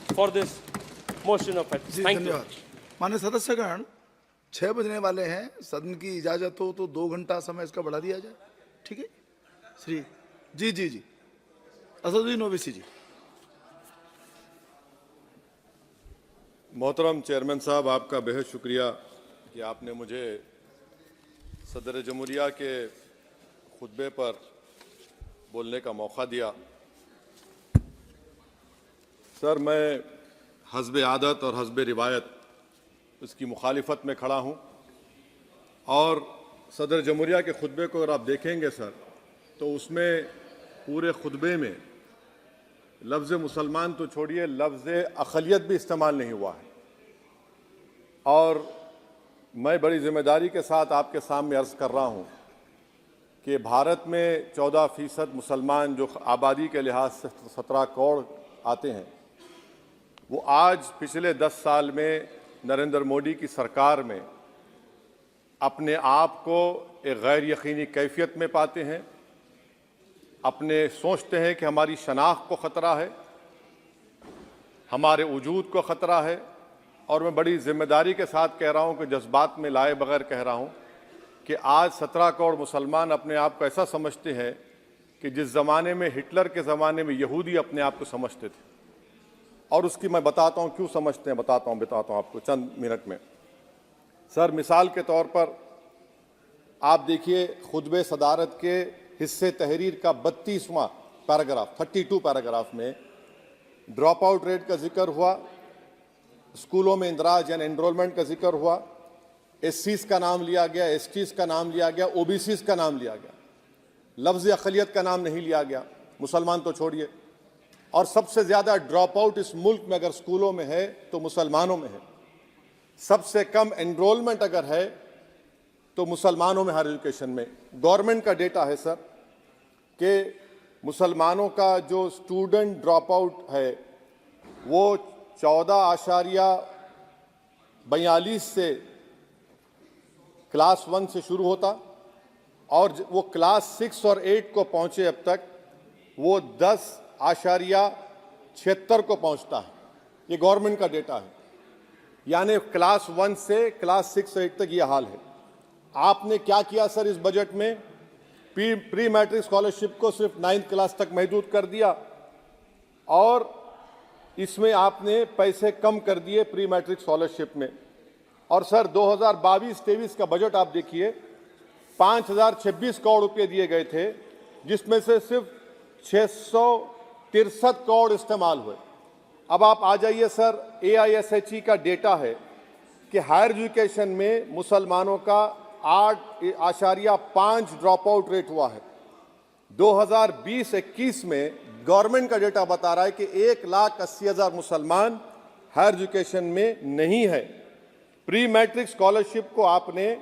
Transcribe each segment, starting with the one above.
for this motion of thanks. Ji Thank you. धन्यवाद। माननीय सदस्यगण, 6 बजने वाले हैं। सदन की इजाजत हो तो 2 घंटा समय इसका बढ़ा दिया जाए। ठीक है श्री जी असदुद्दीन ओवैसी जी। मोहतरम चेयरमैन साहब, आपका बेहद शुक्रिया कि आपने मुझे सदर जमहूरिया के खुतबे पर बोलने का मौका दिया। सर, मैं हस्ब आदत और हस्ब रिवायत इसकी मुखालिफत में खड़ा हूँ और सदर जमहूरिया के खुतबे को अगर आप देखेंगे सर, तो उसमें पूरे खुतबे में लफ्ज़ मुसलमान तो छोड़िए, लफ्ज़ अक़लियत भी इस्तेमाल नहीं हुआ है। और मैं बड़ी ज़िम्मेदारी के साथ आपके सामने अर्ज़ कर रहा हूँ कि भारत में 14% मुसलमान जो आबादी के लिहाज से 17 करोड़ आते हैं, वो आज पिछले 10 साल में नरेंद्र मोदी की सरकार में अपने आप को एक गैर यकीनी कैफियत में पाते हैं, अपने सोचते हैं कि हमारी शनाख्त को ख़तरा है, हमारे वजूद को ख़तरा है। और मैं बड़ी ज़िम्मेदारी के साथ कह रहा हूँ कि जज्बात में लाए बगैर कह रहा हूँ कि आज 17 करोड़ मुसलमान अपने आप को ऐसा समझते हैं कि जिस ज़माने में हिटलर के ज़माने में यहूदी अपने आप को समझते थे। और उसकी मैं बताता हूँ क्यों समझते हैं, बताता हूँ आपको चंद मिनट में। सर, मिसाल के तौर पर आप देखिए खुतबे सदारत के हिस्से तहरीर का 32वां पैराग्राफ 32 पैराग्राफ में ड्रॉप आउट रेट का जिक्र हुआ, स्कूलों में इंदराज यानी एनरोलमेंट का जिक्र हुआ, एससीज का नाम लिया गया, एसटीज का नाम लिया गया, ओबीसीज का नाम लिया गया, लफ्ज़ अक़लियत का नाम नहीं लिया गया, मुसलमान तो छोड़िए। और सबसे ज़्यादा ड्रॉप आउट इस मुल्क में अगर स्कूलों में है तो मुसलमानों में है। सबसे कम एनरोलमेंट अगर है तो मुसलमानों में हायर एजुकेशन में। गवर्नमेंट का डेटा है सर कि मुसलमानों का जो स्टूडेंट ड्रॉप आउट है वो 14.42 से क्लास 1 से शुरू होता और वो क्लास 6 और 8 को पहुंचे अब तक वो 10.76 को पहुंचता है। ये गवर्नमेंट का डेटा है, यानी क्लास 1 से क्लास 6 8 तक ये हाल है। आपने क्या किया सर इस बजट में? प्री मैट्रिक स्कॉलरशिप को सिर्फ 9th क्लास तक महदूद कर दिया और इसमें आपने पैसे कम कर दिए प्री मैट्रिक स्कॉलरशिप में। और सर 2022-23 का बजट आप देखिए, 5026 करोड़ रुपए दिए गए थे, जिसमें से सिर्फ 663 करोड़ इस्तेमाल हुए। अब आप आ जाइए सर, AISHE का डेटा है कि हायर एजुकेशन में मुसलमानों का 8.5 ड्रॉप आउट रेट हुआ है। 2020-21 में गवर्नमेंट का डेटा बता रहा है कि 1,80,000 मुसलमान हायर एजुकेशन में नहीं है। प्री मैट्रिक स्कॉलरशिप को आपने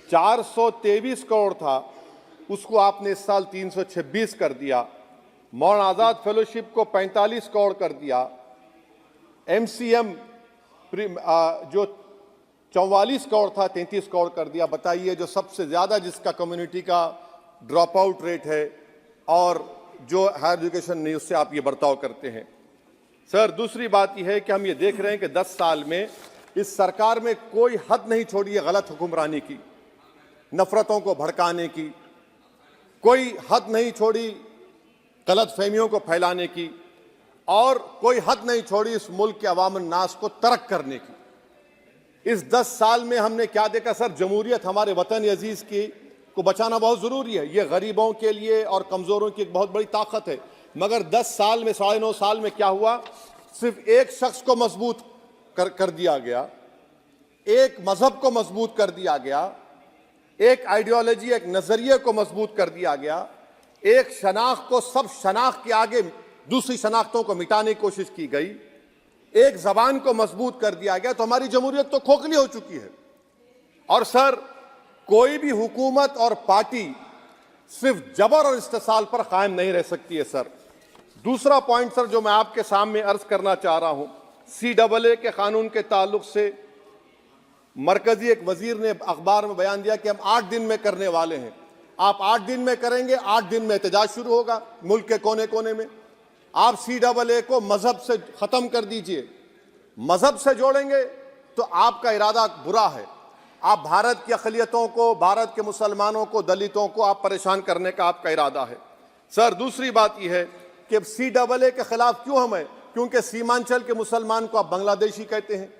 423 करोड़ था, उसको आपने इस साल 326 कर दिया। मौलाना आज़ाद फेलोशिप को 45 करोड़ कर दिया। MCM जो 44 करोड़ था 33 करोड़ कर दिया। बताइए, जो सबसे ज़्यादा जिसका कम्युनिटी का ड्रॉप आउट रेट है और जो हायर एजुकेशन नहीं, उससे आप ये बर्ताव करते हैं। सर, दूसरी बात यह है कि हम ये देख रहे हैं कि 10 साल में इस सरकार में कोई हद नहीं छोड़ी है गलत हुक्मरानी की, नफरतों को भड़काने की, कोई हद नहीं छोड़ी गलत फहमियों को फैलाने की, और कोई हद नहीं छोड़ी इस मुल्क के अवाम नास को तर्क करने की। इस 10 साल में हमने क्या देखा सर? जमहूरियत हमारे वतन अजीज की को बचाना बहुत ज़रूरी है। ये गरीबों के लिए और कमज़ोरों की एक बहुत बड़ी ताकत है। मगर 10 साल में 9.5 साल में क्या हुआ? सिर्फ एक शख्स को मजबूत कर दिया गया, एक मजहब को मजबूत कर दिया गया, एक आइडियोलॉजी, एक नज़रिए को मजबूत कर दिया गया, एक शनाख्त को सब शनाख्त के आगे दूसरी शनाख्तों को मिटाने की कोशिश की गई, एक ज़बान को मजबूत कर दिया गया। तो हमारी जमहूरियत तो खोखली हो चुकी है। और सर, कोई भी हुकूमत और पार्टी सिर्फ जबर और इस्तेसाल पर कायम नहीं रह सकती है सर। दूसरा पॉइंट सर जो मैं आपके सामने अर्ज करना चाह रहा हूं, CAA के कानून के ताल्लुक से मरकजी एक वजीर ने अखबार में बयान दिया कि हम 8 दिन में करने वाले हैं। आप 8 दिन में करेंगे, 8 दिन में एहतजाज शुरू होगा मुल्क के कोने कोने में। आप CAA को मजहब से खत्म कर दीजिए। मजहब से जोड़ेंगे तो आपका इरादा बुरा है। आप भारत की अक़लियतों को, भारत के मुसलमानों को, दलितों को आप परेशान करने का आपका इरादा है। सर, दूसरी बात यह है कि CAA के खिलाफ क्यों हम हैं? क्योंकि सीमांचल के मुसलमान को आप बांग्लादेशी कहते हैं।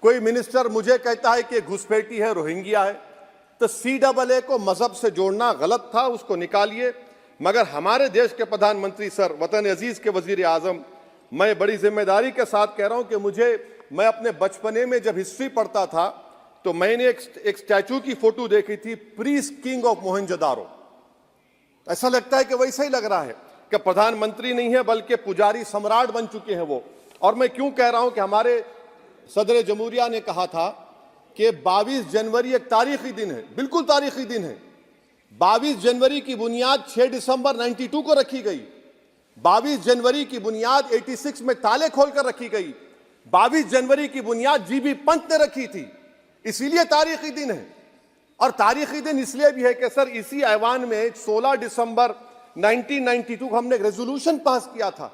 कोई मिनिस्टर मुझे कहता है कि घुसपैठी है, रोहिंग्या है। तो CAA को मजहब से जोड़ना गलत था, उसको निकालिए। मगर हमारे देश के प्रधानमंत्री सर, वतन अजीज के वजीर आजम, मैं बड़ी जिम्मेदारी के साथ कह रहा हूं कि मैं अपने बचपने में जब हिस्ट्री पढ़ता था तो मैंने एक स्टैचू की फोटो देखी थी, प्रीस्ट किंग ऑफ मोहनजोदारो। ऐसा लगता है कि वैसा ही लग रहा है कि प्रधानमंत्री नहीं है बल्कि पुजारी सम्राट बन चुके हैं वो। और मैं क्यों कह रहा हूं कि हमारे सदर जमहूरिया ने कहा था कि 22 जनवरी एक तारीखी दिन है, बिल्कुल तारीखी दिन है। 22 जनवरी की बुनियाद 6 दिसंबर 92 को रखी गई। 22 जनवरी की बुनियाद 86 में ताले खोलकर रखी गई। 22 जनवरी की बुनियाद GB पंत ने रखी थी, इसीलिए तारीखी दिन है। और तारीखी दिन इसलिए भी है कि सर, इसी ऐवान में 16 दिसंबर 1992 को हमने एक रेजोल्यूशन पास किया था।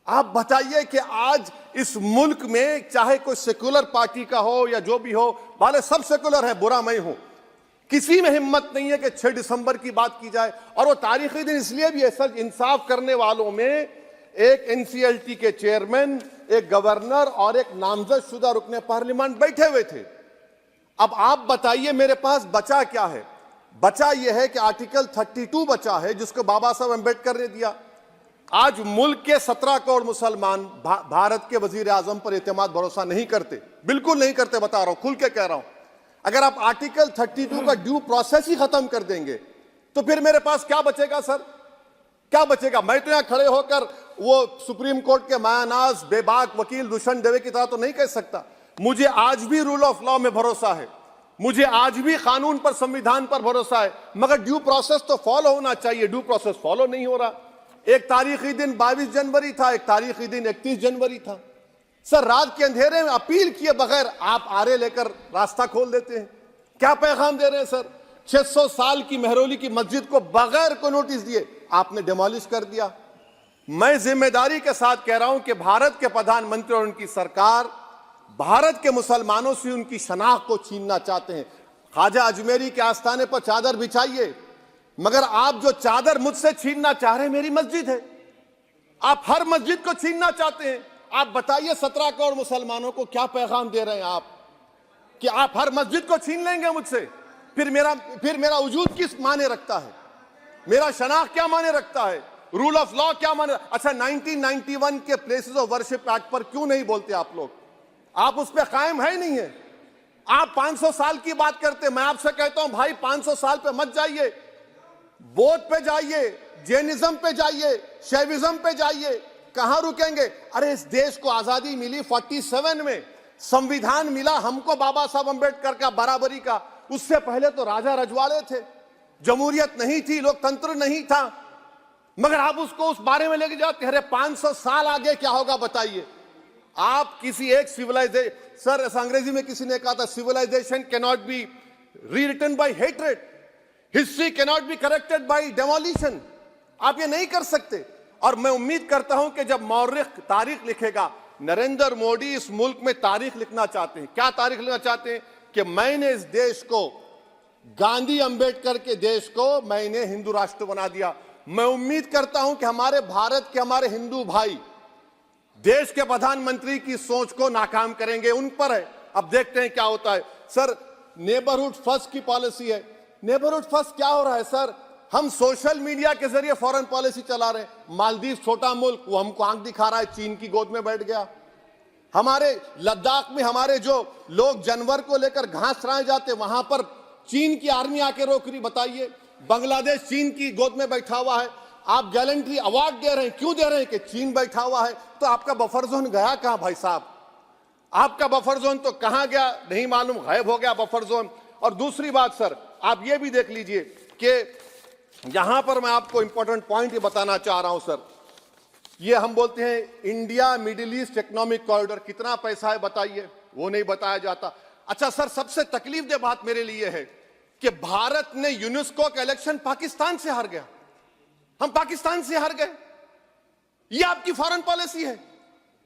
आप बताइए कि आज इस मुल्क में चाहे कोई सेकुलर पार्टी का हो या जो भी हो, वाले सब सेकुलर है, बुरा मैं हूं, किसी में हिम्मत नहीं है कि 6 दिसंबर की बात की जाए। और वो तारीखी दिन इसलिए भी है सर, इंसाफ करने वालों में एक NCLT के चेयरमैन, एक गवर्नर और एक नामजद शुदा रुकने पार्लियामेंट बैठे हुए थे। अब आप बताइए मेरे पास बचा क्या है? बचा यह है कि आर्टिकल 32 बचा है, जिसको बाबा साहब अम्बेडकर ने दिया। आज मुल्क के 17 करोड़ मुसलमान भारत के वजीर आजम पर एतमाद भरोसा नहीं करते, बिल्कुल नहीं करते, बता रहा हूं, खुल के कह रहा हूं। अगर आप आर्टिकल 32 का ड्यू प्रोसेस ही खत्म कर देंगे तो फिर मेरे पास क्या बचेगा सर? क्या बचेगा? मैं तो यहां खड़े होकर वो सुप्रीम कोर्ट के मायानाज बेबाक वकील दुष्यंत दवे की तरह तो नहीं कह सकता। मुझे आज भी रूल ऑफ लॉ में भरोसा है, मुझे आज भी कानून पर, संविधान पर भरोसा है, मगर ड्यू प्रोसेस तो फॉलो होना चाहिए। ड्यू प्रोसेस फॉलो नहीं हो रहा। एक तारीखी दिन 22 जनवरी था, एक तारीखी दिन 31 जनवरी था। सर, रात के अंधेरे में अपील किए बगैर आप आरे लेकर रास्ता खोल देते हैं। क्या पैगाम दे रहे हैं सर? 600 साल की मेहरौली की मस्जिद को बगैर को नोटिस दिए आपने डिमोलिश कर दिया। मैं जिम्मेदारी के साथ कह रहा हूं कि भारत के प्रधानमंत्री और उनकी सरकार भारत के मुसलमानों से उनकी शनाख्त को छीनना चाहते हैं। ख्वाजा अजमेरी के आस्थाने पर चादर बिछाइए, मगर आप जो चादर मुझसे छीनना चाह रहे हैं, मेरी मस्जिद है, आप हर मस्जिद को छीनना चाहते हैं। आप बताइए 17 करोड़ मुसलमानों को क्या पैगाम दे रहे हैं आप कि आप हर मस्जिद को छीन लेंगे मुझसे? फिर मेरा वजूद किस माने रखता है? मेरा शनाख्त क्या माने रखता है? रूल ऑफ लॉ क्या माने? अच्छा, 1991 के प्लेसेस ऑफ वर्शिप एक्ट पर क्यों नहीं बोलते आप लोग? आप उस पर कायम है नहीं है। आप 500 साल की बात करते। मैं आपसे कहता हूं भाई, 500 साल पे मत जाइए, बौद्ध पे जाइए, जैनिज्म पे जाइए, शैविज्म पे जाइए, कहां रुकेंगे? अरे, इस देश को आजादी मिली 47 में, संविधान मिला हमको बाबा साहब अम्बेडकर का, बराबरी का। उससे पहले तो राजा रजवाड़े थे, जमहूरियत नहीं थी, लोकतंत्र नहीं था, मगर आप उसको उस बारे में लेके जाते। अरे 500 साल आगे क्या होगा बताइए? आप किसी एक सिविलाइजेशन, सर ऐसा अंग्रेजी में किसी ने कहा था, civilization can not be rewritten by hatred, history can not be corrected by demolition. आप ये नहीं कर सकते। और मैं उम्मीद करता हूं कि जब मौर्रिख तारीख लिखेगा, नरेंद्र मोदी इस मुल्क में तारीख लिखना चाहते हैं। क्या तारीख लिखना चाहते हैं? कि मैंने इस देश को, गांधी अंबेडकर के देश को मैंने हिंदू राष्ट्र बना दिया। मैं उम्मीद करता हूं कि हमारे भारत के हमारे हिंदू भाई देश के प्रधानमंत्री की सोच को नाकाम करेंगे। उन पर है, अब देखते हैं क्या होता है। सर, नेबरहुड फर्स्ट की पॉलिसी है। नेबरहुड फर्स्ट क्या हो रहा है सर? हम सोशल मीडिया के जरिए फॉरेन पॉलिसी चला रहे हैं। मालदीव छोटा मुल्क, वो हमको आंख दिखा रहा है, चीन की गोद में बैठ गया। हमारे लद्दाख में हमारे जो लोग जानवर को लेकर घास चराए जाते, वहां पर चीन की आर्मी आके रोक रही। बताइए, बांग्लादेश चीन की गोद में बैठा हुआ है। आप गैलेंट्री अवार्ड दे रहे हैं, क्यों दे रहे हैं? कि चीन बैठा हुआ है। तो आपका बफर जोन गया कहां भाई साहब? आपका बफर जोन तो कहां गया नहीं मालूम, गायब हो गया बफर जोन। और दूसरी बात सर, आप ये भी देख लीजिए कि यहां पर मैं आपको इंपॉर्टेंट पॉइंट ये बताना चाह रहा हूं सर। ये हम बोलते हैं India middle east economic corridor, कितना पैसा है बताइए? वो नहीं बताया जाता। अच्छा सर, सबसे तकलीफ दे बात मेरे लिए है कि भारत ने यूनेस्को का इलेक्शन पाकिस्तान से हार गया। हम पाकिस्तान से हार गए। ये आपकी फॉरेन पॉलिसी है।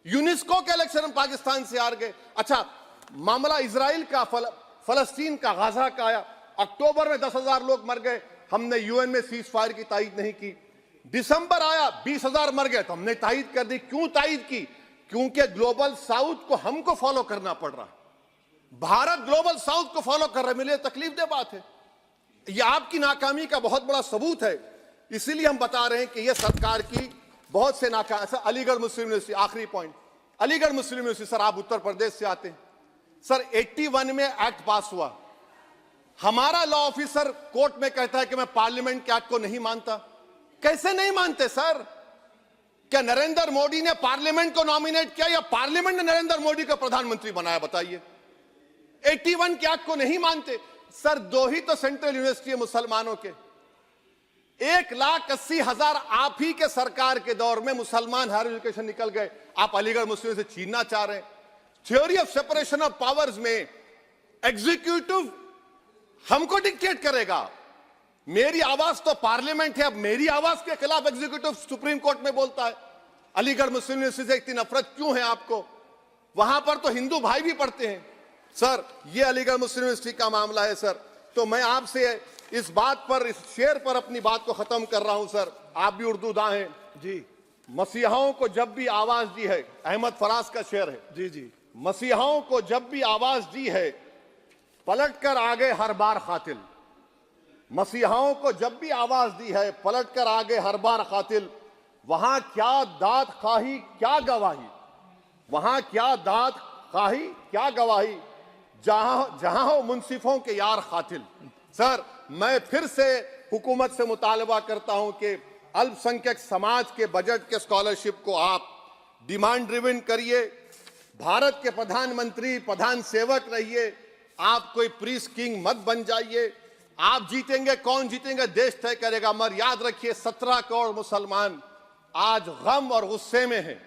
यूनेस्को के इलेक्शन में पाकिस्तान से हार गए। अच्छा, मामला इजराइल का, फलस्तीन का, गाजा का आया, अक्टूबर में 10,000 लोग मर गए, हमने यूएन में सीज फायर की तायीद नहीं की। दिसंबर आया, 20,000 मर गए, तो हमने तायीद कर दी। क्यों तायीद की? क्योंकि ग्लोबल साउथ को हमको फॉलो करना पड़ रहा है। भारत ग्लोबल साउथ को फॉलो कर रहा है, मेरे लिए तकलीफ दे बात है। यह आपकी नाकामी का बहुत बड़ा सबूत है। इसीलिए हम बता रहे हैं कि यह सरकार की बहुत से नाकाम। सर, अलीगढ़ मुस्लिम यूनिवर्सिटी, आखिरी पॉइंट, अलीगढ़ मुस्लिम यूनिवर्सिटी, सर आप उत्तर प्रदेश से आते हैं, सर 81 में एक्ट पास हुआ। हमारा लॉ ऑफिसर कोर्ट में कहता है कि मैं पार्लियामेंट के एक्ट को नहीं मानता। कैसे नहीं मानते सर? क्या नरेंद्र मोदी ने पार्लियामेंट को नॉमिनेट किया या पार्लियामेंट ने नरेंद्र मोदी को प्रधानमंत्री बनाया? बताइए। 81 के एक्ट को नहीं मानते सर। 2 ही तो सेंट्रल यूनिवर्सिटी है मुसलमानों के, 1,80,000 आप ही के सरकार के दौर में मुसलमान हायर एजुकेशन निकल गए। आप अलीगढ़ मुस्लिम से छीनना चाह रहे हैं। Theory of separation of powers में एग्जीक्यूटिव हमको डिक्टेट करेगा। मेरी आवाज तो पार्लियामेंट है, अब मेरी आवाज के खिलाफ एग्जीक्यूटिव सुप्रीम कोर्ट में बोलता है। अलीगढ़ मुस्लिम यूनिवर्सिटी से इतनी नफरत क्यों है आपको? वहां पर तो हिंदू भाई भी पढ़ते हैं। सर, ये अलीगढ़ मुस्लिम यूनिवर्सिटी का मामला है सर। तो मैं आपसे इस बात पर, इस शेर पर अपनी बात को खत्म कर रहा हूं सर। आप भी उर्दू दां हैं जी। मसीहाओं को जब भी आवाज दी है, अहमद फराज का शेर है जी जी। मसीहाओं को जब भी आवाज दी है, पलट कर आ गए हर बार कातिल। मसीहाओं को जब भी आवाज दी है, पलट कर आ गए हर बार कातिल। वहां क्या दाद खाही क्या गवाही, वहां क्या दाद खाही क्या गवाही, जहां हो मुंसिफों के यार कातिल। सर, मैं फिर से हुकूमत से मुतालबा करता हूं कि अल्पसंख्यक समाज के बजट के स्कॉलरशिप को आप डिमांड ड्रिवन करिए। भारत के प्रधानमंत्री, प्रधान सेवक रहिए। आप कोई प्रीस किंग मत बन जाइए। आप जीतेंगे, कौन जीतेंगे देश तय करेगा। मगर याद रखिए, 17 करोड़ मुसलमान आज गम और गुस्से में हैं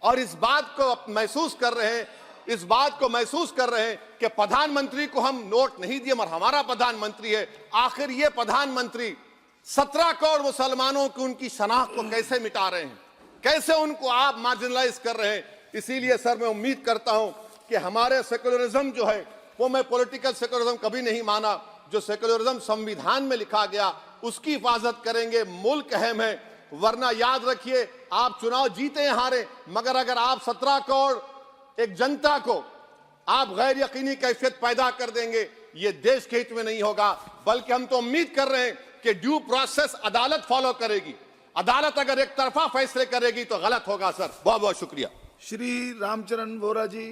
और इस बात को महसूस कर रहे हैं, इस बात को महसूस कर रहे हैं कि प्रधानमंत्री को हम नोट नहीं दिए मगर हमारा प्रधानमंत्री है। आखिर ये प्रधानमंत्री 17 करोड़ मुसलमानों की उनकी शनाख्त को कैसे मिटा रहे हैं, कैसे उनको आप मार्जिनलाइज कर रहे हैं। इसीलिए सर, मैं उम्मीद करता हूं कि हमारे सेकुलरिज्म जो है, वो मैं पॉलिटिकल सेकुलरिज्म कभी नहीं माना। जो सेकुलरिज्म संविधान में लिखा गया उसकी हिफाजत करेंगे। मुल्क अहम है, वरना याद रखिए, आप चुनाव जीते या हारे, मगर अगर आप 17 करोड़ एक जनता को आप गैर यकीनी कैफियत पैदा कर देंगे, ये देश के हित में नहीं होगा। बल्कि हम तो उम्मीद कर रहे हैं कि ड्यू प्रोसेस अदालत फॉलो करेगी। अदालत अगर एक तरफा फैसले करेगी तो गलत होगा। सर, बहुत बहुत शुक्रिया। श्री रामचरण वोरा जी।